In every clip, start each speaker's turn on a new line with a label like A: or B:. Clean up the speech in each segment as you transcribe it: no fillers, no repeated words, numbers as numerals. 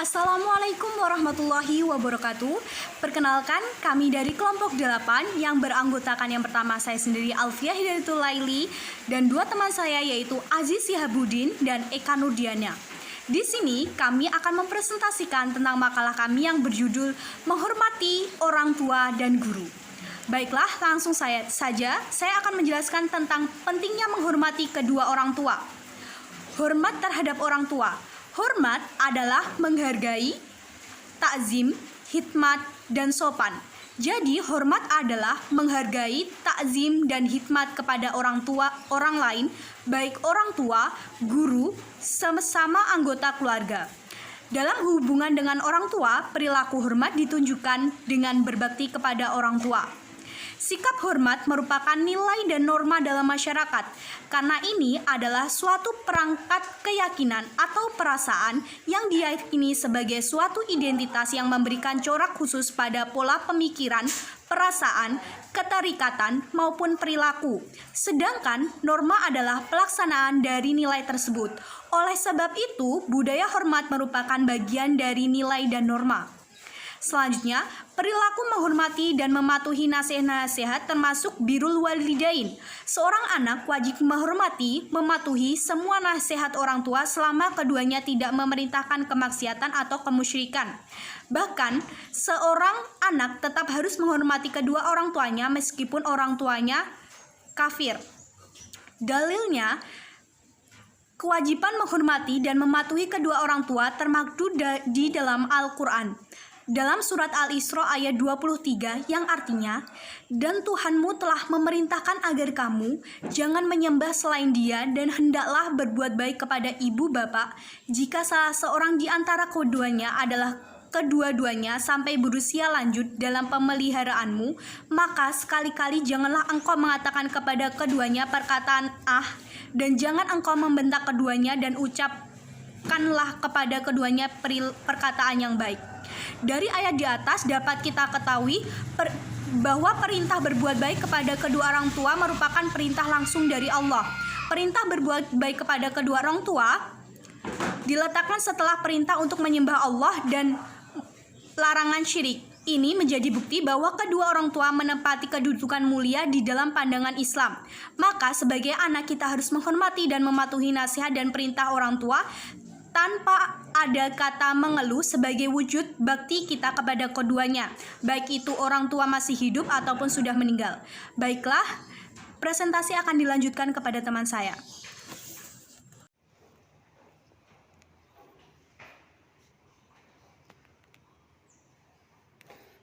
A: Assalamualaikum warahmatullahi wabarakatuh. Perkenalkan, kami dari kelompok 8 yang beranggotakan yang pertama saya sendiri Alfiah Hidayatul Laili dan dua teman saya yaitu Aziz Sihabuddin dan Eka Nurdiana. Di sini kami akan mempresentasikan tentang makalah kami yang berjudul Menghormati Orang Tua dan Guru. Baiklah, langsung saja saya akan menjelaskan tentang pentingnya menghormati kedua orang tua. Hormat terhadap orang tua. Hormat adalah menghargai, takzim, hikmat, dan sopan. Jadi, hormat adalah menghargai, takzim, dan hikmat kepada orang tua orang lain, baik orang tua, guru, sama-sama anggota keluarga. Dalam hubungan dengan orang tua, perilaku hormat ditunjukkan dengan berbakti kepada orang tua. Sikap hormat merupakan nilai dan norma dalam masyarakat, karena ini adalah suatu perangkat keyakinan atau perasaan yang diyakini sebagai suatu identitas yang memberikan corak khusus pada pola pemikiran, perasaan, keterikatan, maupun perilaku. Sedangkan norma adalah pelaksanaan dari nilai tersebut. Oleh sebab itu, budaya hormat merupakan bagian dari nilai dan norma. Selanjutnya, perilaku menghormati dan mematuhi nasihat-nasihat termasuk birrul walidain. Seorang anak wajib menghormati, mematuhi semua nasihat orang tua selama keduanya tidak memerintahkan kemaksiatan atau kemusyrikan. Bahkan, seorang anak tetap harus menghormati kedua orang tuanya meskipun orang tuanya kafir. Dalilnya, kewajiban menghormati dan mematuhi kedua orang tua termaktub di dalam Al-Quran. Dalam surat Al-Isra ayat 23 yang artinya, dan Tuhanmu telah memerintahkan agar kamu jangan menyembah selain Dia dan hendaklah berbuat baik kepada ibu bapak jika salah seorang di antara keduanya adalah kedua-duanya sampai berusia lanjut dalam pemeliharaanmu, maka sekali-kali janganlah engkau mengatakan kepada keduanya perkataan dan jangan engkau membentak keduanya dan ucapkanlah kepada keduanya perkataan yang baik. Dari ayat di atas dapat kita ketahui bahwa perintah berbuat baik kepada kedua orang tua merupakan perintah langsung dari Allah. Perintah berbuat baik kepada kedua orang tua diletakkan setelah perintah untuk menyembah Allah dan larangan syirik. Ini menjadi bukti bahwa kedua orang tua menempati kedudukan mulia di dalam pandangan Islam. Maka sebagai anak kita harus menghormati dan mematuhi nasihat dan perintah orang tua tanpa ada kata mengeluh sebagai wujud bakti kita kepada keduanya, baik itu orang tua masih hidup ataupun sudah meninggal. Baiklah, presentasi akan dilanjutkan kepada teman saya.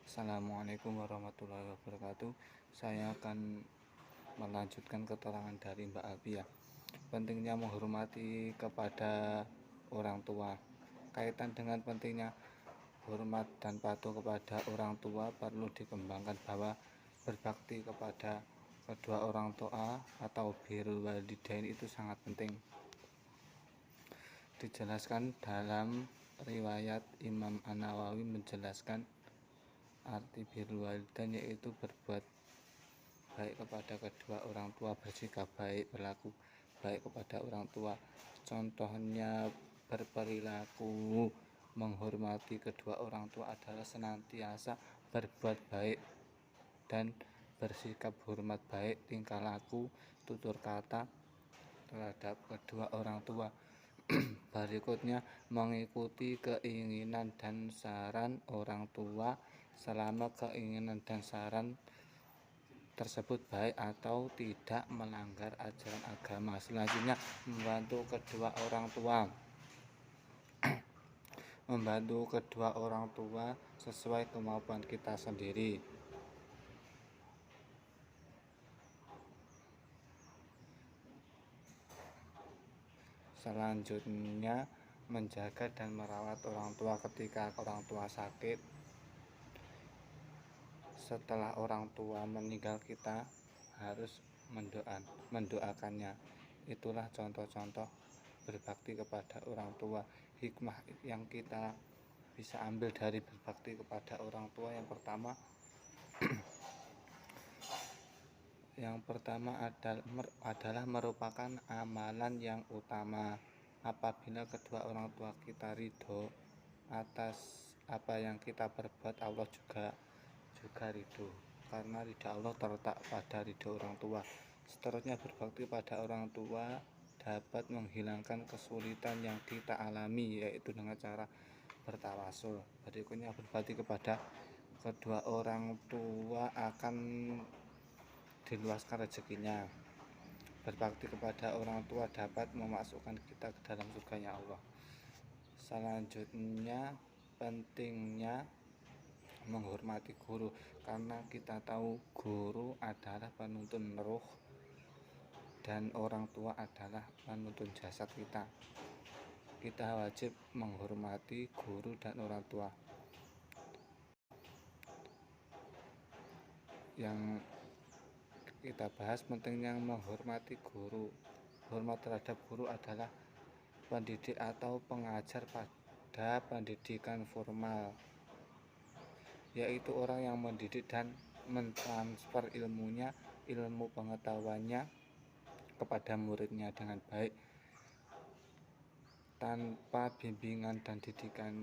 B: Assalamualaikum warahmatullahi wabarakatuh. Saya akan melanjutkan keterangan dari Mbak Alfiah. Pentingnya menghormati kepada orang tua. Kaitan dengan pentingnya hormat dan patuh kepada orang tua perlu dikembangkan bahwa berbakti kepada kedua orang tua atau birrul walidain itu sangat penting. Dijelaskan dalam riwayat Imam An-Nawawi menjelaskan arti birrul walidain yaitu berbuat baik kepada kedua orang tua, bersikap baik, berlaku baik kepada orang tua. Contohnya berperilaku menghormati kedua orang tua adalah senantiasa berbuat baik dan bersikap hormat baik tingkah laku, tutur kata terhadap kedua orang tua. Berikutnya, mengikuti keinginan dan saran orang tua selama keinginan dan saran tersebut baik atau tidak melanggar ajaran agama. Selanjutnya, membantu kedua orang tua. Membantu kedua orang tua sesuai kemampuan kita sendiri. Selanjutnya, menjaga dan merawat orang tua ketika orang tua sakit. Setelah orang tua meninggal, kita harus mendoakannya. Itulah contoh-contoh berbakti kepada orang tua. Hikmah yang kita bisa ambil dari berbakti kepada orang tua yang pertama adalah merupakan amalan yang utama. Apabila kedua orang tua kita ridho atas apa yang kita perbuat, Allah juga ridho, karena ridha Allah terletak pada ridho orang tua. Seterusnya, berbakti pada orang tua dapat menghilangkan kesulitan yang kita alami, yaitu dengan cara bertawasul. Berikutnya, berbakti kepada kedua orang tua akan diluaskan rezekinya. Berbakti kepada orang tua dapat memasukkan kita ke dalam surganya Allah. Selanjutnya, pentingnya menghormati guru, karena kita tahu guru adalah penuntun ruh dan orang tua adalah penuntun jasad kita. Kita wajib menghormati guru dan orang tua. Yang kita bahas pentingnya menghormati guru. Hormat terhadap guru adalah pendidik atau pengajar pada pendidikan formal, yaitu orang yang mendidik dan mentransfer ilmu pengetahuannya kepada muridnya dengan baik. Tanpa bimbingan dan didikan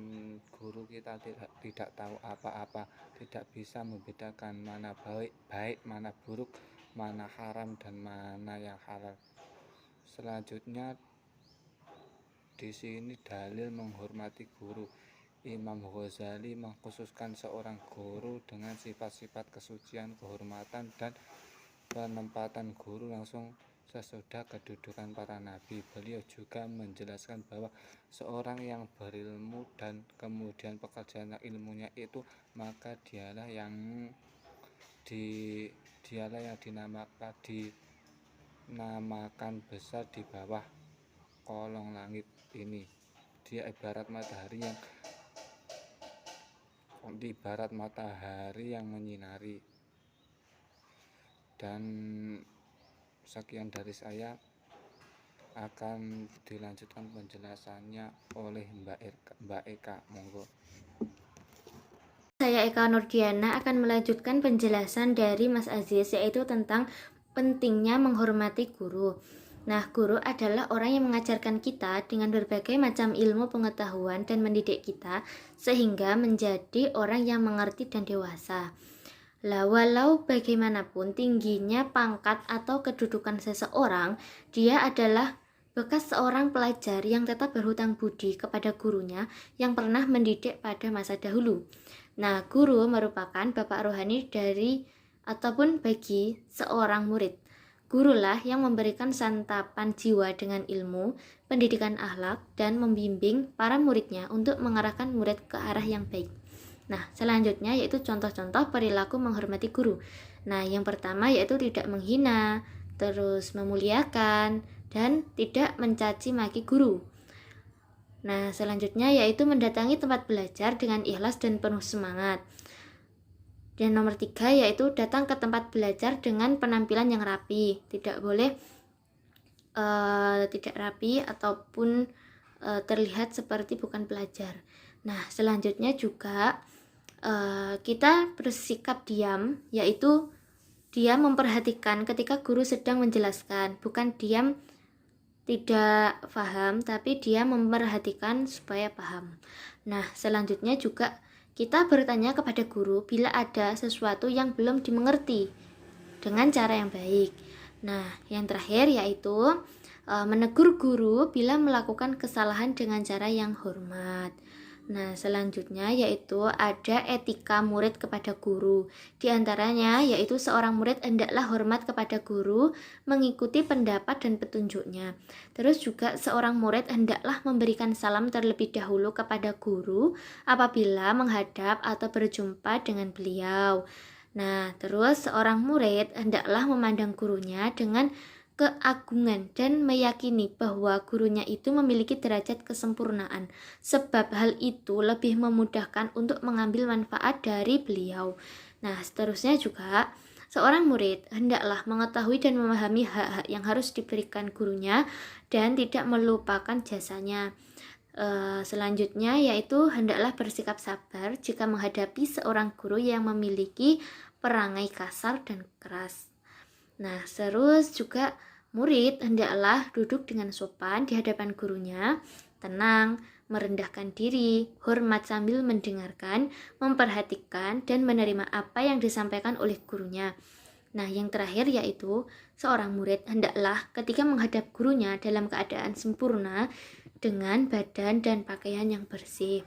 B: guru, kita tidak tahu apa-apa, tidak bisa membedakan mana baik, mana buruk, mana haram dan mana yang halal. Selanjutnya, di sini dalil menghormati guru. Imam Ghazali mengkhususkan seorang guru dengan sifat-sifat kesucian, kehormatan, dan penempatan guru langsung sesudah kedudukan para nabi. Beliau juga menjelaskan bahwa seorang yang berilmu dan kemudian pekerjaan ilmunya itu, maka dialah yang dinamakan besar di bawah kolong langit ini. Dia ibarat matahari yang menyinari. Dan sekian dari saya, akan dilanjutkan penjelasannya oleh Mbak Eka. Monggo.
C: Saya Eka Nurdiana akan melanjutkan penjelasan dari Mas Aziz, yaitu tentang pentingnya menghormati guru. Nah, guru adalah orang yang mengajarkan kita dengan berbagai macam ilmu pengetahuan dan mendidik kita sehingga menjadi orang yang mengerti dan dewasa. Lah, walau bagaimanapun tingginya pangkat atau kedudukan seseorang, dia adalah bekas seorang pelajar yang tetap berhutang budi kepada gurunya yang pernah mendidik pada masa dahulu. Nah, guru merupakan bapak rohani dari ataupun bagi seorang murid. Gurulah yang memberikan santapan jiwa dengan ilmu, pendidikan akhlak, dan membimbing para muridnya untuk mengarahkan murid ke arah yang baik. Nah, selanjutnya yaitu contoh-contoh perilaku menghormati guru. Nah, yang pertama yaitu tidak menghina, terus memuliakan, dan tidak mencaci maki guru. Nah, selanjutnya yaitu mendatangi tempat belajar dengan ikhlas dan penuh semangat. Dan nomor 3 yaitu datang ke tempat belajar dengan penampilan yang rapi. Tidak boleh tidak rapi ataupun terlihat seperti bukan pelajar. Nah, selanjutnya juga kita bersikap diam, yaitu diam memperhatikan ketika guru sedang menjelaskan. Bukan diam tidak paham, tapi dia memperhatikan supaya paham. Nah, selanjutnya juga kita bertanya kepada guru bila ada sesuatu yang belum dimengerti dengan cara yang baik. Nah, yang terakhir yaitu menegur guru bila melakukan kesalahan dengan cara yang hormat. Nah, selanjutnya yaitu ada etika murid kepada guru. Di antaranya yaitu seorang murid hendaklah hormat kepada guru, mengikuti pendapat dan petunjuknya. Terus juga seorang murid hendaklah memberikan salam terlebih dahulu kepada guru apabila menghadap atau berjumpa dengan beliau. Nah, terus seorang murid hendaklah memandang gurunya dengan keagungan dan meyakini bahwa gurunya itu memiliki derajat kesempurnaan, sebab hal itu lebih memudahkan untuk mengambil manfaat dari beliau. Nah, seterusnya juga seorang murid hendaklah mengetahui dan memahami hak-hak yang harus diberikan gurunya dan tidak melupakan jasanya. Selanjutnya yaitu hendaklah bersikap sabar jika menghadapi seorang guru yang memiliki perangai kasar dan keras. Nah, terus juga murid hendaklah duduk dengan sopan di hadapan gurunya, tenang, merendahkan diri, hormat sambil mendengarkan, memperhatikan, dan menerima apa yang disampaikan oleh gurunya. Nah, yang terakhir yaitu seorang murid hendaklah ketika menghadap gurunya dalam keadaan sempurna dengan badan dan pakaian yang bersih.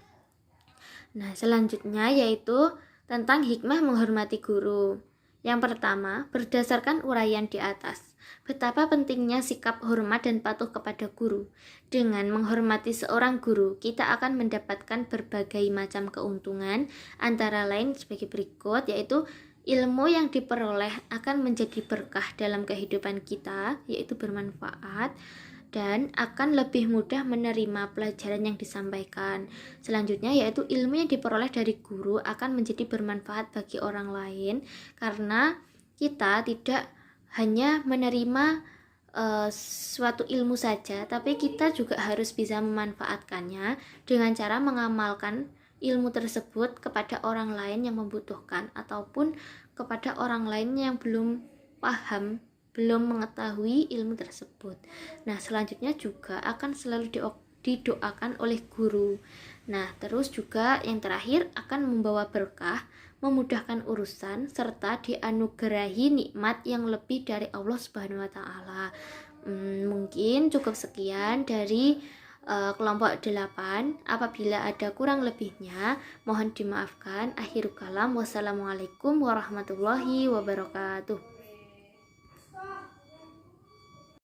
C: Nah, selanjutnya yaitu tentang hikmah menghormati guru. Yang pertama, berdasarkan uraian di atas, betapa pentingnya sikap hormat dan patuh kepada guru. Dengan menghormati seorang guru, kita akan mendapatkan berbagai macam keuntungan, antara lain sebagai berikut, yaitu ilmu yang diperoleh akan menjadi berkah dalam kehidupan kita, yaitu bermanfaat, dan akan lebih mudah menerima pelajaran yang disampaikan. Selanjutnya yaitu ilmu yang diperoleh dari guru akan menjadi bermanfaat bagi orang lain, karena kita tidak hanya menerima suatu ilmu saja, tapi kita juga harus bisa memanfaatkannya dengan cara mengamalkan ilmu tersebut kepada orang lain yang membutuhkan, ataupun kepada orang lain yang belum paham, belum mengetahui ilmu tersebut. Nah, selanjutnya juga akan selalu didoakan oleh guru. Nah, terus juga yang terakhir akan membawa berkah, memudahkan urusan, serta dianugerahi nikmat yang lebih dari Allah Subhanahu wa taala. Mungkin cukup sekian dari kelompok 8. Apabila ada kurang lebihnya, mohon dimaafkan. Akhirul kalam, wassalamualaikum warahmatullahi wabarakatuh.